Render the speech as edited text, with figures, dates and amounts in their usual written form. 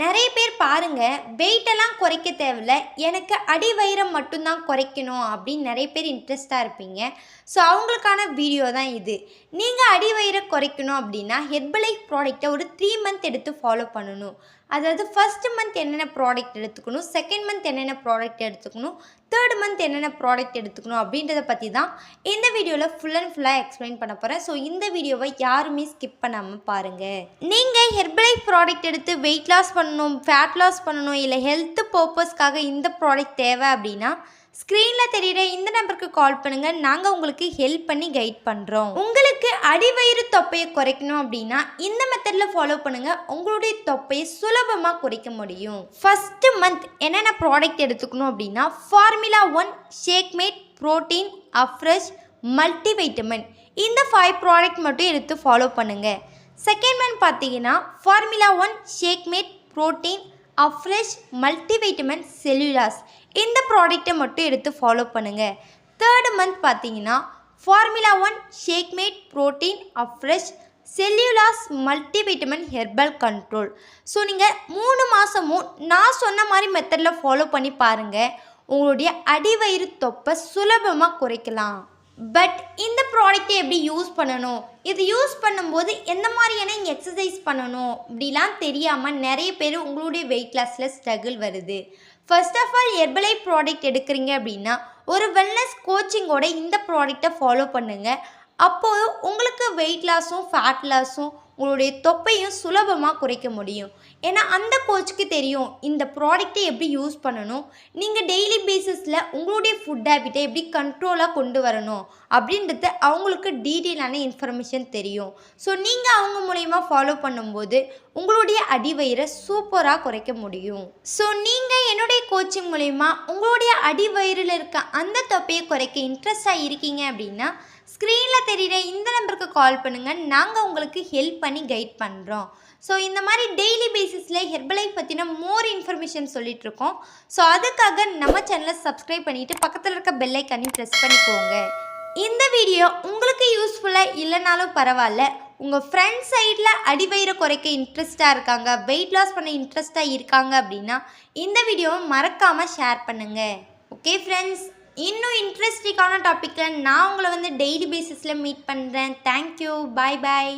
நிறைய பேர் பாருங்க வெயிட் எல்லாம் குறைக்க தேவையில்ல, எனக்கு அடிவயிறம் மட்டும்தான் குறைக்கணும் அப்படின்னு நிறைய பேர் இன்ட்ரெஸ்டாக இருப்பீங்க. ஸோ அவங்களுக்கான வீடியோ தான் இது. நீங்கள் அடிவயிறை குறைக்கணும் அப்படின்னா ஹெர்பலைஃப் ப்ராடக்டை ஒரு 3 மந்த் எடுத்து ஃபாலோ பண்ணணும். அதாவது ஃபர்ஸ்ட் மந்த் என்னென்ன ப்ராடக்ட் எடுத்துக்கணும், செகண்ட் மந்த் என்னென்ன ப்ராடக்ட் எடுத்துக்கணும், தேர்ட் மந்த் என்னென்ன ப்ராடக்ட் எடுத்துக்கணும் அப்படின்றத பற்றி தான் இந்த வீடியோவில் ஃபுல் அண்ட் ஃபுல்லாக எக்ஸ்பிளைன் பண்ண போகிறேன். ஸோ இந்த வீடியோவை யாருமே ஸ்கிப் பண்ணாமல் பாருங்கள். நீங்கள் ஹெர்பலைஃப் ப்ராடக்ட் எடுத்து வெயிட் லாஸ் பண்ணணும், ஃபேட் லாஸ் பண்ணணும், இல்லை ஹெல்த் பர்பஸ்க்காக இந்த ப்ராடக்ட் தேவை அப்படின்னா ஸ்க்ரீனில் தெரியுற இந்த நம்பருக்கு கால் பண்ணுங்கள். நாங்கள் உங்களுக்கு ஹெல்ப் பண்ணி கைட் பண்ணுறோம். உங்களுக்கு அடிவயிறு தொப்பையை குறைக்கணும் அப்படின்னா இந்த மெத்தடில் ஃபாலோ பண்ணுங்கள். உங்களுடைய தொப்பையை சுலபமாக குறைக்க முடியும். ஃபஸ்ட்டு மந்த் என்னென்ன ப்ராடக்ட் எடுத்துக்கணும் அப்படின்னா Formula 1 Shakemate protein Afresh multivitamin இந்த 5 ப்ராடக்ட் மட்டும் எடுத்து ஃபாலோ பண்ணுங்கள். செகண்ட் மந்த் பார்த்தீங்கன்னா Formula 1 Shakemate protein Afresh multivitamin Cell-U-Loss இந்த ப்ராடக்டை மட்டும் எடுத்து ஃபாலோ பண்ணுங்கள். தேர்ட் மந்த் பார்த்தீங்கன்னா Formula 1 Shakemate protein Afresh Cell-U-Loss multivitamin herbal control. So நீங்கள் 3 மாதமும் நான் சொன்ன மாதிரி மெத்தடில் ஃபாலோ பண்ணி பாருங்கள். உங்களுடைய அடிவயிறு தொப்பை சுலபமாக குறைக்கலாம். பட் இந்த ப்ராடக்ட்டை எப்படி யூஸ் பண்ணணும், இது யூஸ் பண்ணும்போது எந்த மாதிரியான எக்ஸசைஸ் பண்ணணும் இப்படிலாம் தெரியாமல் நிறைய பேர் உங்களுடைய வெயிட் லாஸில் ஸ்ட்ரகிள் வருது. First of all Herbalife product எடுக்கிறீங்க அப்படின்னா ஒரு வெல்னஸ் கோச்சிங்கோட இந்த ப்ராடக்டை ஃபாலோ பண்ணுங்கள். அப்போது உங்களுக்கு வெயிட் லாஸும் ஃபேட் லாஸும் உங்களுடைய தொப்பையும் சுலபமாக குறைக்க முடியும். ஏன்னா அந்த கோச்சுக்கு தெரியும் இந்த ப்ராடக்ட்டை எப்படி யூஸ் பண்ணணும், நீங்கள் டெய்லி பேசிஸில் உங்களுடைய ஃபுட் ஹேபிட்டை எப்படி கண்ட்ரோலாக கொண்டு வரணும் அப்படின்றது அவங்களுக்கு டீட்டெயிலான இன்ஃபர்மேஷன் தெரியும். ஸோ நீங்கள் அவங்க மூலயமா ஃபாலோ பண்ணும்போது உங்களுடைய அடிவயிறை சூப்பராக குறைக்க முடியும். ஸோ நீங்கள் என்னுடைய கோச்சிங் மூலயமா உங்களுடைய அடிவயிறில் இருக்க அந்த தொப்பையை குறைக்க இன்ட்ரெஸ்டாக இருக்கீங்க அப்படின்னா ஸ்க்ரீனில் தெரிகிற இந்த நம்பருக்கு கால் பண்ணுங்கள். நாங்கள் உங்களுக்கு ஹெல்ப் பண்ணி கைட் பண்ணுறோம். ஸோ இந்த மாதிரி டெய்லி பேசிஸில் ஹெர்பலைஃப் பற்றின மோர் இன்ஃபர்மேஷன் சொல்லிகிட்ருக்கோம். ஸோ அதுக்காக நம்ம சேனலை சப்ஸ்கிரைப் பண்ணிவிட்டு பக்கத்தில் இருக்க பெல் ஐக்கானையும் ப்ரெஸ் பண்ணிக்கோங்க. இந்த வீடியோ உங்களுக்கு யூஸ்ஃபுல்லாக இல்லைனாலும் பரவாயில்ல, உங்கள் ஃப்ரெண்ட்ஸ் சைடில் அடிவயிறை குறைக்க இன்ட்ரெஸ்ட்டாக இருக்காங்க, வெயிட் லாஸ் பண்ண இன்ட்ரெஸ்ட்டாக இருக்காங்க அப்படின்னா இந்த வீடியோவை மறக்காமல் ஷேர் பண்ணுங்கள். ஓகே ஃப்ரெண்ட்ஸ், இன்னும் இன்ட்ரெஸ்டிங்கான டாப்பிக்கில் நான் உங்களை டெய்லி பேசிஸில் மீட் பண்ணுறேன். தேங்க்யூ, பாய் பாய்.